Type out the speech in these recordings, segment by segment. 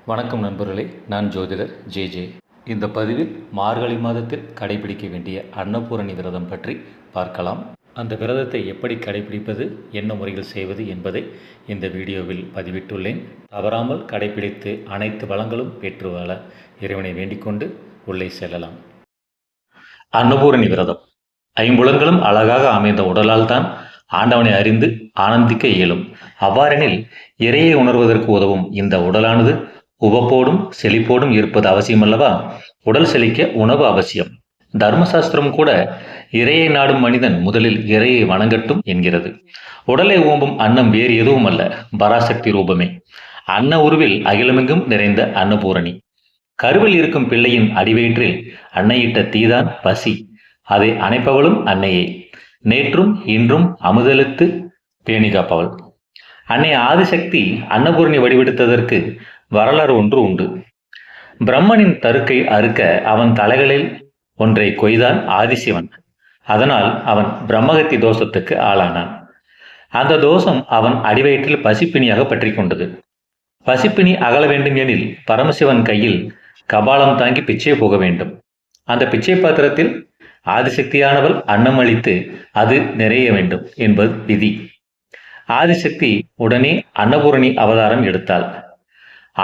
வணக்கம் நண்பர்களே, நான் ஜோதிடர் ஜே. இந்த பதிவில் மார்கழி மாதத்தில் கடைபிடிக்க வேண்டிய அன்னபூரணி விரதம் பற்றி பார்க்கலாம். அந்த விரதத்தை எப்படி கடைபிடிப்பது, என்ன முறையில் செய்வது என்பதை இந்த வீடியோவில் பதிவிட்டுள்ளேன். தவறாமல் கடைபிடித்து அனைத்து வளங்களும் பெற்று வாழ இறைவனை வேண்டிக்கொண்டு உள்ளே செல்லலாம். அன்னபூரணி விரதம். ஐம்புலங்களும் அழகாக அமைந்த உடலால் தான் ஆண்டவனை அறிந்து ஆனந்திக்க இயலும். அவ்வாறெனில் இறையை உணர்வதற்கு உதவும் இந்த உடலானது உவப்போடும் செழிப்போடும் இருப்பது அவசியமல்லவா? உடல் செழிக்க உணவு அவசியம். தர்மசாஸ்திரம் கூட இறையை நாடும் மனிதன் முதலில் இறையை வணங்கட்டும் என்கிறது. உடலை ஓம்பும் அன்னம் வேறு எதுவும் அல்ல, பராசக்தி ரூபமே. அன்ன உருவில் அகிலமெங்கும் நிறைந்த அன்னபூரணி. கருவில் இருக்கும் பிள்ளையின் அடிவயிற்றில் அன்னையிட்ட தீதான் பசி. அதை அணைப்பவளும் அன்னையே. நேற்றும் இன்றும் அமுதெழுத்து பேணி காப்பவள் அன்னை ஆதிசக்தி அன்னபூரணி வடிவெடுத்ததற்கு வரலாறு ஒன்று உண்டு. பிரம்மனின் தருக்கை அறுக்க அவன் தலைகளில் ஒன்றை கொய்தான் ஆதிசிவன். அதனால் அவன் பிரம்மகத்தி தோஷத்துக்கு ஆளானான். அந்த தோஷம் அவன் அடிவயிற்றில் பசிப்பிணியாக பற்றி கொண்டது. பசிப்பிணி அகல வேண்டும் எனில் பரமசிவன் கையில் கபாலம் தாங்கி பிச்சை போக வேண்டும். அந்த பிச்சை பாத்திரத்தில் ஆதிசக்தியானவள் அன்னம் அளித்து அது நிறைய வேண்டும் என்பது விதி. ஆதிசக்தி உடனே அன்னபூரணி அவதாரம் எடுத்தாள்.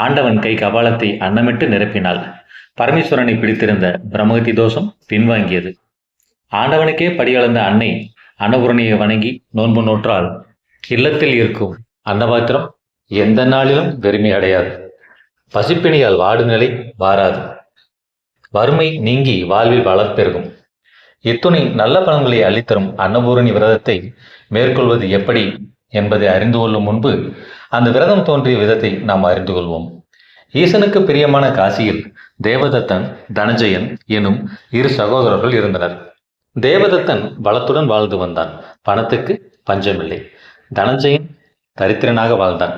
ஆண்டவன் கை கபாலத்தை அன்னமிட்டு நிரப்பினாள். பரமேஸ்வரனை பிடித்திருந்த பிரம்மகத்தி தோஷம் பின்வாங்கியது. ஆண்டவனுக்கே படியளந்த அன்னை அன்னபூரணியை வணங்கி நோன்பு நோற்றால் இல்லத்தில் இருக்கும் அன்னபாத்திரம் எந்த நாளிலும் வெறுமை அடையாது. பசிப்பிணியால் வாடு நிலை வாராது. வறுமை நீங்கி வாழ்வில் வளர்ப்பெருகும். இத்துணை நல்ல பலன்களை அளித்தரும் அன்னபூரணி விரதத்தை மேற்கொள்வது எப்படி என்பதை அறிந்து கொள்ளும் முன்பு அந்த விரதம் தோன்றிய விதத்தை நாம் அறிந்து கொள்வோம். ஈசனுக்கு பிரியமான காசியில் தேவதத்தன், தனஞ்சயன் எனும் இரு சகோதரர்கள் இருந்தனர். தேவதத்தன் பலத்துடன் வாழ்ந்து வந்தான். பணத்துக்கு பஞ்சமில்லை. தனஞ்சயன் தரித்திரனாக வாழ்ந்தான்.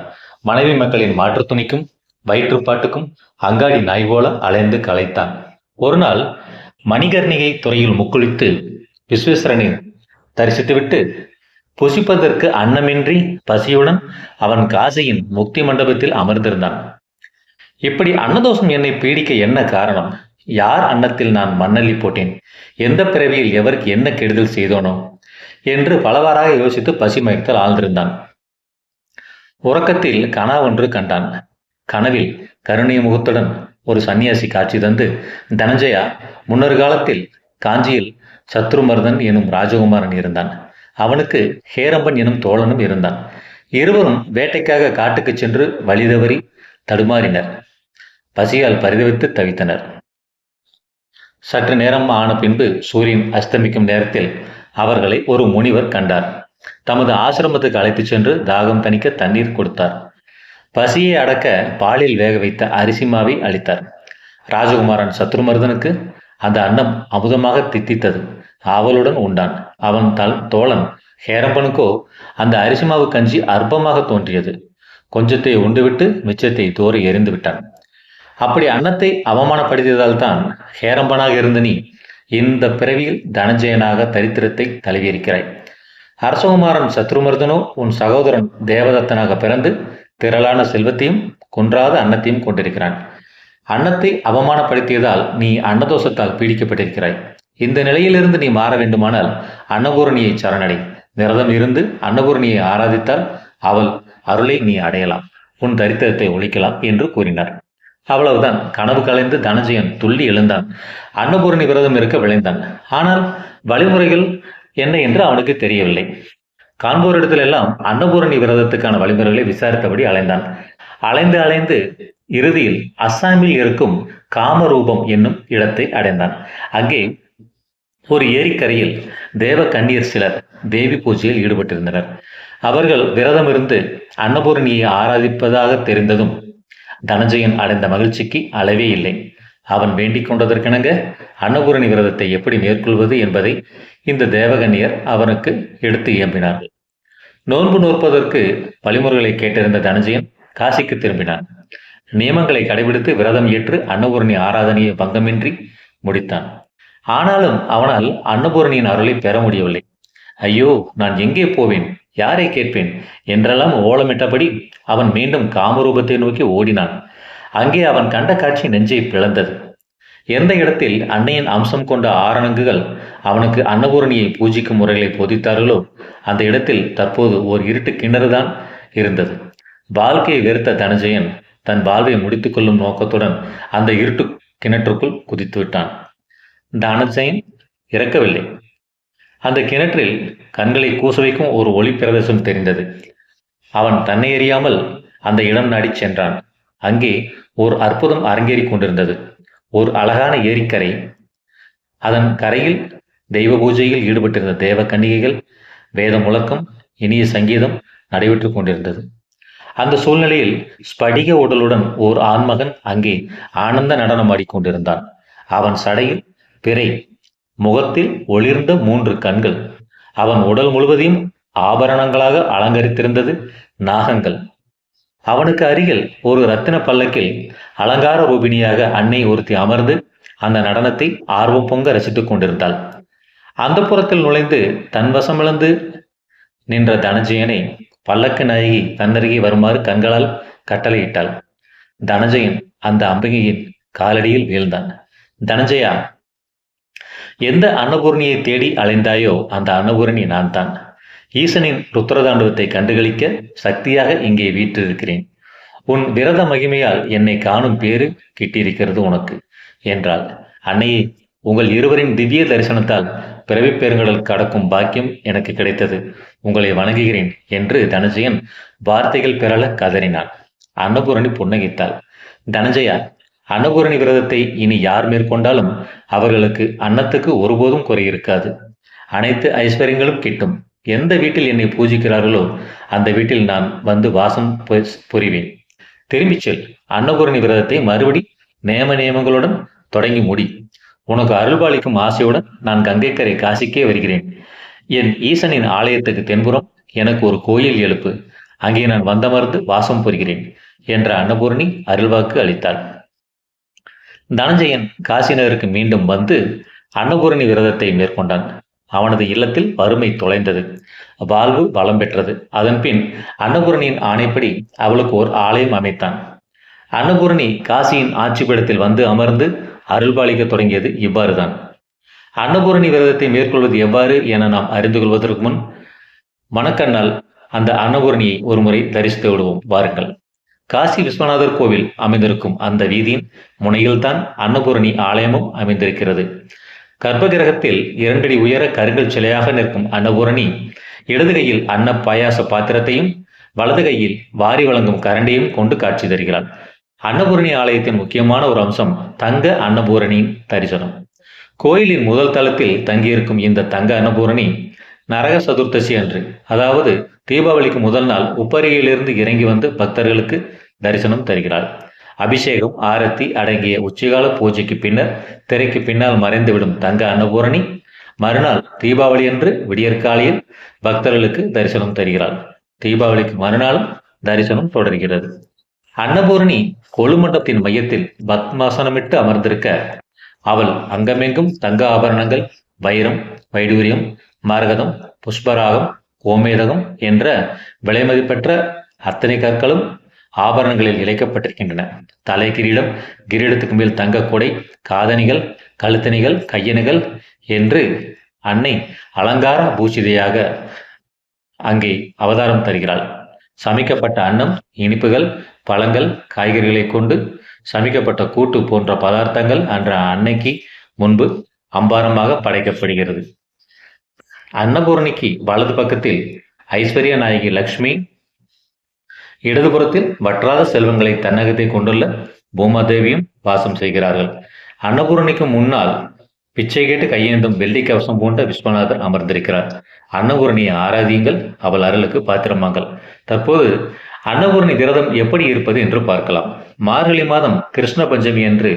மனைவி மக்களின் மாற்றுத் துணிக்கும் வயிற்றுப்பாட்டுக்கும் அங்காடி நாய் போல அலைந்து களைத்தான். ஒரு நாள் மணிகர்ணிகை துறையில் முக்குளித்து விஸ்வேஸ்வரனை தரிசித்துவிட்டு புசிப்பதற்கு அன்னமின்றி பசியுடன் அவன் காசியின் முக்தி மண்டபத்தில் அமர்ந்திருந்தான். இப்படி அன்னதோஷம் என்னை பீடிக்க என்ன காரணம்? யார் அன்னத்தில் நான் மண்ணள்ளி போட்டேன்? எந்த பிறவியில் எவருக்கு என்ன கெடுதல் செய்தோனோ என்று பலவாறாக யோசித்து பசி மயக்கத்தில் ஆழ்ந்திருந்தான். உறக்கத்தில் கனா ஒன்று கண்டான். கனவில் கருணை முகத்துடன் ஒரு சன்னியாசி காட்சி தந்து, தனஞ்சயா, முன்னொரு காலத்தில் காஞ்சியில் சத்ருமர்தன் எனும் ராஜகுமாரன் இருந்தான். அவனுக்கு ஹேரம்பன் எனும் தோழனும் இருந்தான். இருவரும் வேட்டைக்காக காட்டுக்கு சென்று வழிதவறி தடுமாறினர். பசியால் பரிதவித்து தவித்தனர். சற்று நேரம் ஆன பின்பு சூரியன் அஸ்தமிக்கும் நேரத்தில் அவர்களை ஒரு முனிவர் கண்டார். தமது ஆசிரமத்துக்கு அழைத்து சென்று தாகம் தணிக்க தண்ணீர் கொடுத்தார். பசியை அடக்க பாலில் வேக வைத்த அரிசி மாவை அளித்தார். ராஜகுமாரன் சத்ருமர்தனுக்கு அந்த அன்னம் அமுதமாக தித்தித்தது. ஆவலுடன் உண்டான். அவன் தோழன் ஹேரம்பனுக்கோ அந்த அரிசிமாவு கஞ்சி அற்பமாக தோன்றியது. கொஞ்சத்தை உண்டுவிட்டு மிச்சத்தை தோறி எறிந்து விட்டான். அப்படி அன்னத்தை அவமானப்படுத்தியதால் தான் ஹேரம்பனாக இருந்த நீ இந்த பிறவியில் தனஞ்சயனாக தரித்திரத்தை தழுவியிருக்கிறாய். அரசகுமாரன் சத்ருமர்தனோ உன் சகோதரன் தேவதத்தனாக பிறந்து திரளான செல்வத்தையும் குன்றாத அன்னத்தையும் கொண்டிருக்கிறான். அன்னத்தை அவமானப்படுத்தியதால் நீ அன்னதோஷத்தால் பீடிக்கப்பட்டிருக்கிறாய். இந்த நிலையிலிருந்து நீ மாற வேண்டுமானால் அன்னபூரணியை சரணடை. விரதம் இருந்து அன்னபூரணியை ஆராதித்தால் அவள் அருளை நீ அடையலாம், உன் தரித்திரத்தை ஒழிக்கலாம் என்று கூறினார். அவ்வளவுதான். கனவு கலைந்து தனஞ்சயன் துள்ளி எழுந்தான். அன்னபூரணி விரதம் இருக்க விளைந்தான். ஆனால் வழிமுறைகள் என்ன என்று அவனுக்கு தெரியவில்லை. காண்போர் இடத்திலெல்லாம் அன்னபூரணி விரதத்துக்கான வழிமுறைகளை விசாரித்தபடி அலைந்தான். அலைந்து அலைந்து இறுதியில் அஸ்ஸாமில் இருக்கும் காமரூபம் என்னும் இடத்தை அடைந்தான். அங்கே ஒரு ஏரிக்கரையில் தேவ கன்னியர் சிலர் தேவி பூஜையில் ஈடுபட்டிருந்தனர். அவர்கள் விரதம் இருந்து அன்னபூரணியை ஆராதிப்பதாக தெரிந்ததும் தனஞ்சயன் அடைந்த மகிழ்ச்சிக்கு அளவே இல்லை. அவன் வேண்டிக் கொண்டதற்கிணங்க அன்னபூரணி விரதத்தை எப்படி மேற்கொள்வது என்பதை இந்த தேவகன்னியர் அவனுக்கு எடுத்து இயம்பினார்கள். நோன்பு நோற்பதற்கு வழிமுறைகளை கேட்டிருந்த தனஞ்சயன் காசிக்கு திரும்பினான். நியமங்களை கடைபிடித்து விரதம் ஏற்று அன்னபூரணி ஆராதனையை பங்கமின்றி முடித்தான். ஆனாலும் அவனால் அன்னபூரணியின் அருளை பெற முடியவில்லை. ஐயோ, நான் எங்கே போவேன், யாரை கேட்பேன் என்றெல்லாம் ஓலமிட்டபடி அவன் மீண்டும் காமரூபத்தை நோக்கி ஓடினான். அங்கே அவன் கண்ட காட்சி நெஞ்சை பிளந்தது. எந்த இடத்தில் அன்னையின் அம்சம் கொண்ட ஆரணங்குகள் அவனுக்கு அன்னபூரணியை பூஜிக்கும் முறைகளை போதித்தார்களோ அந்த இடத்தில் தற்போது ஓர் இருட்டு கிணறுதான் இருந்தது. வாழ்க்கையை வெறுத்த தனஞ்சயன் தன் வாழ்வை முடித்துக் கொள்ளும் நோக்கத்துடன் அந்த இருட்டு கிணற்றுக்குள் குதித்து விட்டான். தனஞ்சயன் இறக்கவில்லை. அந்த கிணற்றில் கண்களை கூச வைக்கும் ஒரு ஒளி பிரதேசம் தெரிந்தது. அவன் தன்னை அறியாமல் அந்த இடம் நாடி சென்றான். அங்கே ஓர் அற்புதம் அரங்கேறி கொண்டிருந்தது. ஒரு அழகான ஏரிக்கரை. அதன் கரையில் தெய்வ பூஜையில் ஈடுபட்டிருந்த தேவ கன்னிகைகள், வேத முழக்கம், இனிய சங்கீதம் நடைபெற்றுக் கொண்டிருந்தது. அந்த சூழ்நிலையில் ஸ்படிக உடலுடன் ஓர் ஆண்மகன் அங்கே ஆனந்த நடனம் ஆடிக்கொண்டிருந்தான். அவன் சடையில் பிறை, முகத்தில் ஒளிர்ந்த 3 கண்கள். அவன் உடல் முழுவதையும் ஆபரணங்களாக அலங்கரித்திருந்தது நாகங்கள். அவனுக்கு அருகில் ஒரு ரத்தின பல்லக்கில் அலங்கார ரூபிணியாக அன்னை ஒருத்தி அமர்ந்து அந்த நடனத்தை ஆர்வம் பொங்க ரசித்துக் கொண்டிருந்தாள். அந்த புறத்தில் நுழைந்து தன் வசமிழந்து நின்ற தனஞ்சயனை பல்லக்கு நாயகி தன்னருகே வருமாறு கண்களால் கட்டளையிட்டாள். தனஞ்சயன் அந்த அம்பிகையின் காலடியில் வீழ்ந்தான். தனஞ்சயா, எந்த அன்னபூரணியை தேடி அலைந்தாயோ அந்த அன்னபூரணி நான் தான். ஈசனின் ருத்ரதாண்டவத்தை கண்டுகளிக்க சக்தியாக இங்கே வீற்றிருக்கிறேன். உன் விரத மகிமையால் என்னை காணும் பேறு கிட்டியிருக்கிறது உனக்கு என்றாள். அன்னையே, உங்கள் இருவரின் திவ்ய தரிசனத்தால் பிறவி பெருங்கடல் கடக்கும் பாக்கியம் எனக்கு கிடைத்தது. உங்களை வணங்குகிறேன் என்று தனஞ்சயன் வார்த்தைகள் பெறல கதறினான். அன்னபூரணி புன்னகித்தாள். தனஞ்சயா, அன்னபூரணி விரதத்தை இனி யார் மேற்கொண்டாலும் அவர்களுக்கு அன்னத்துக்கு ஒருபோதும் குறை இருக்காது. அனைத்து ஐஸ்வர்யங்களும் கிட்டும். எந்த வீட்டில் என்னை பூஜிக்கிறார்களோ அந்த வீட்டில் நான் வந்து வாசம் புரிவேன். திரும்பிச் செல். அன்னபூரணி விரதத்தை மறுபடி நியமங்களுடன் தொடங்கி முடி. உனக்கு அருள்பாலிக்கும் ஆசையுடன் நான் கங்கைக்கரை காசிக்கே வருகிறேன். என் ஈசனின் ஆலயத்துக்கு தென்புறம் எனக்கு ஒரு கோயில் எழுப்பு. அங்கே நான் வந்தமர்ந்து வாசம் புரிகிறேன் என்ற அன்னபூரணி அருள்வாக்கு அளித்தாள். தனஞ்சயன் காசி நகருக்கு மீண்டும் வந்து அன்னபூரணி விரதத்தை மேற்கொண்டான். அவனது இல்லத்தில் வறுமை தொலைந்தது, வாழ்வு வளம் பெற்றது. அதன் பின் அன்னபூரணியின் ஆணைப்படி அவளுக்கு ஒரு ஆலயம் அமைத்தான். அன்னபூரணி காசியின் ஆட்சிப்பிடத்தில் வந்து அமர்ந்து அருள்பாலிக்க தொடங்கியது இவ்வாறுதான். அன்னபூரணி விரதத்தை மேற்கொள்வது எவ்வாறு என நாம் அறிந்து கொள்வதற்கு முன் மணக்கண்ணால் அந்த அன்னபூரணியை ஒருமுறை தரிசித்து விடுவோம் வாருங்கள். காசி விஸ்வநாதர் கோவில் அமைந்திருக்கும் அந்த வீதியின் முனையில்தான் அன்னபூரணி ஆலயமும் அமைந்திருக்கிறது. கர்ப்பகிரகத்தில் 2 அடி உயர கருங்கல் சிலையாக நிற்கும் அன்னபூரணி இடது கையில் அன்ன பாயாச பாத்திரத்தையும் வலது கையில் வாரி வழங்கும் கரண்டியும் கொண்டு காட்சி தருகிறாள். அன்னபூரணி ஆலயத்தின் முக்கியமான ஒரு அம்சம் தங்க அன்னபூரணியின் தரிசனம். கோயிலின் முதல் தளத்தில் தங்கியிருக்கும் இந்த தங்க அன்னபூரணி நரக சதுர்த்தசி அன்று, அதாவது தீபாவளிக்கு முதல் நாள் உப்பரியிலிருந்து இறங்கி வந்து பக்தர்களுக்கு தரிசனம் தருகிறாள். அபிஷேகம், ஆரத்தி அடங்கிய உச்சிகால பூஜைக்கு பின்னர் திரைக்கு பின்னால் மறைந்துவிடும் தங்க அன்னபூரணி மறுநாள் தீபாவளி அன்று விடியற்காலையில் பக்தர்களுக்கு தரிசனம் தருகிறாள். தீபாவளிக்கு மறுநாளும் தரிசனம் தொடர்கிறது. அன்னபூரணி கொலுமண்டபத்தின் மையத்தில் பத்மாசனமிட்டு அமர்ந்திருக்க அவள் அங்கமெங்கும் தங்க ஆபரணங்கள், வைரம், வைடூரியம், மரகதம், புஷ்பராகம், கோமேதகம் என்ற விலைமதிப்பெற்ற அத்தனை கற்களும் ஆபரணங்களில் இழைக்கப்பட்டிருக்கின்றன. தலை கிரீடம், கிரீடத்துக்கு மேல் தங்க கொடை, காதணிகள், கழுத்தணிகள், கையணிகள் என்று அன்னை அலங்கார பூஷிதையாக அங்கே அவதாரம் தருகிறாள். சமைக்கப்பட்ட அன்னம், இனிப்புகள், பழங்கள், காய்கறிகளை கொண்டு சமைக்கப்பட்ட கூட்டு போன்ற பதார்த்தங்கள் அன்ற அன்னைக்கு முன்பு அம்பாரமாக படைக்கப்படுகிறது. அன்னபூரணிக்கு வலது பக்கத்தில் ஐஸ்வர்ய நாயகி லக்ஷ்மி, இடதுபுறத்தில் வற்றாத செல்வங்களை தன்னகத்தை கொண்டுள்ள பூமாதேவியும் வாசம் செய்கிறார்கள். அன்னபூரணிக்கு முன்னால் பிச்சை கேட்டு கையேந்தும் வெள்ளி கவசம் போன்ற விஸ்வநாதர் அமர்ந்திருக்கிறார். அன்னபூரணியை ஆராதியுங்கள், அவள் அருளுக்கு பாத்திரமாங்கள். தற்போது அன்னபூரணி விரதம் எப்படி இருப்பது என்று பார்க்கலாம். மார்கழி மாதம் கிருஷ்ண பஞ்சமி அன்று,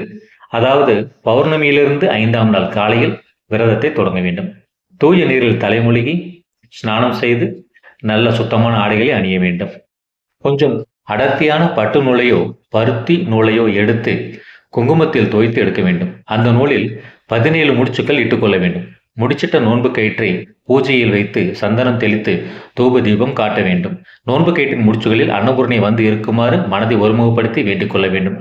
அதாவது பௌர்ணமியிலிருந்து 5ஆம் நாள் காலையில் விரதத்தை தொடங்க வேண்டும். தூய நீரில் தலைமொழிகி ஸ்நானம் செய்து நல்ல சுத்தமான ஆடைகளை அணிய வேண்டும். கொஞ்சம் அடர்த்தியான பட்டு நூலையோ பருத்தி நூலையோ எடுத்து குங்குமத்தில் தோய்த்து எடுக்க வேண்டும். அந்த நூலில் 17 முடிச்சுக்கள் இட்டுக்கொள்ள வேண்டும். முடிச்சிட்ட நோன்பு கயிற்றை பூஜையில் வைத்து சந்தனம் தெளித்து தூப தீபம் காட்ட வேண்டும். நோன்பு கயிற்றின் முடிச்சுகளில் அன்னபூரணி வந்து இருக்குமாறு மனதை ஒருமுகப்படுத்தி வேண்டிக் கொள்ள வேண்டும்.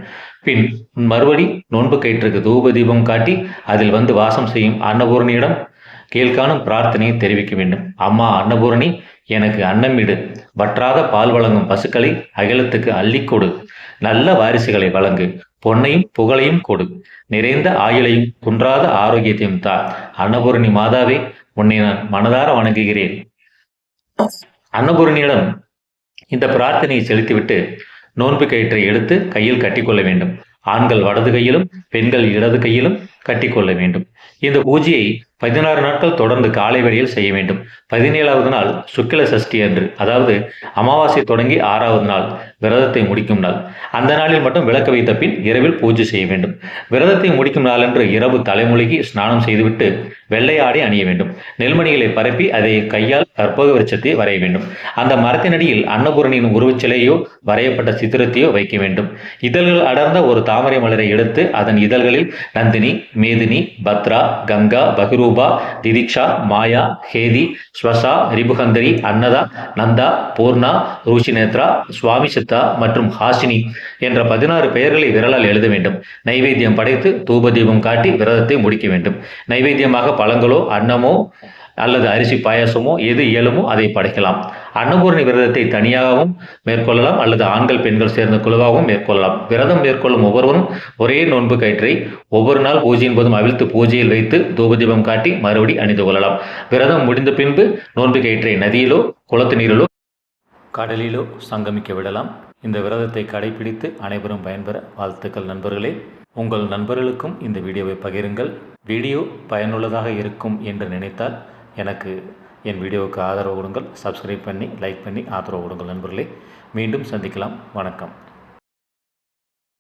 பின் மறுபடி நோன்பு கயிற்றுக்கு தூப தீபம் காட்டி அதில் வந்து வாசம் செய்யும் அன்னபூரணியிடம் கீழ்காணும் பிரார்த்தனையை தெரிவிக்க வேண்டும். அம்மா அன்னபூரணி, எனக்கு அன்னமிடு, வற்றாத பால் வழங்கும் பசுக்களை அகிலத்துக்கு அள்ளிக் கொடு, நல்ல வாரிசுகளை வழங்கு, பொன்னையும் புகழையும் கொடு, நிறைந்த ஆயுளையும் குன்றாத ஆரோக்கியத்தையும் தா. அன்னபூரணி மாதாவே, உன்னை நான் மனதார வணங்குகிறேன். அன்னபூரணியிடம் இந்த பிரார்த்தனையை செலுத்திவிட்டு நோன்பு கயிற்றை எடுத்து கையில் கட்டிக்கொள்ள வேண்டும். ஆண்கள் வலது கையிலும் பெண்கள் இடது கையிலும் கட்டிக்கொள்ள வேண்டும். இந்த பூஜையை 16 நாட்கள் தொடர்ந்து காலை வேளையில் செய்ய வேண்டும். 17வது நாள் சுக்கில சஷ்டி அன்று, அதாவது அமாவாசை தொடங்கி 6வது நாள் விரதத்தை முடிக்கும் நாள். அந்த நாளில் மட்டும் விளக்கு வைத்த பின் இரவில் பூஜை செய்ய வேண்டும். விரதத்தை முடிக்கும் நாளன்று இரவு தலைமொழிகி ஸ்நானம் செய்துவிட்டு வெள்ளை ஆடை அணிய வேண்டும். நெல்மணிகளை பரப்பி அதை கையால் கற்பக விருட்சத்தை வரைய வேண்டும். அந்த மரத்தினடியில் அன்னபூரணியின் உருவச்சிலையோ வரையப்பட்ட சித்திரத்தையோ வைக்க வேண்டும். இதழ்கள் அடர்ந்த ஒரு தாமரை மலரை எடுத்து அதன் இதழ்களில் நந்தினி, மேதினி, பத்ரா, கங்கா, பகிரூபா, திதிக்ஷா, மாயா, ஹேதி, ஸ்வசா, ரிபுகந்தரி, அன்னதா, நந்தா, பூர்ணா, ரூஷிநேத்ரா, சுவாமி சித்தா மற்றும் ஹாசினி என்ற 16 பெயர்களை விரலால் எழுத வேண்டும். நைவேத்தியம் படைத்து தூப தீபம் காட்டி விரதத்தை முடிக்க வேண்டும். நைவேத்தியமாக பழங்களோ அன்னமோ அல்லது அரிசி பாயாசமோ எது இயலுமோ அதை படைக்கலாம். அன்னபூரணி விரதத்தை தனியாகவும் மேற்கொள்ளலாம் அல்லது ஆண்கள் பெண்கள் சேர்ந்த குழுவாகவும் மேற்கொள்ளலாம். விரதம் மேற்கொள்ளும் ஒவ்வொருவரும் ஒரே நோன்பு கயிற்றை ஒவ்வொரு நாள் பூஜையின் போதும் அவிழ்த்து பூஜையில் வைத்து தூபதீபம் காட்டி மறுபடி அணிந்து கொள்ளலாம். விரதம் முடிந்த பின்பு நோன்பு கயிற்றை நதியிலோ குளத்து நீரிலோ கடலிலோ சங்கமிக்க விடலாம். இந்த விரதத்தை கடைபிடித்து அனைவரும் பயன்பெற வாழ்த்துக்கள் நண்பர்களே. உங்கள் நண்பர்களுக்கும் இந்த வீடியோவை பகிருங்கள். வீடியோ பயனுள்ளதாக இருக்கும் என்று நினைத்தால் எனக்கு என் வீடியோவுக்கு ஆதரவு கொடுங்கள். சப்ஸ்கிரைப் பண்ணி லைக் பண்ணி ஆதரவு கொடுங்கள் நண்பர்களே. மீண்டும் சந்திக்கலாம். வணக்கம்.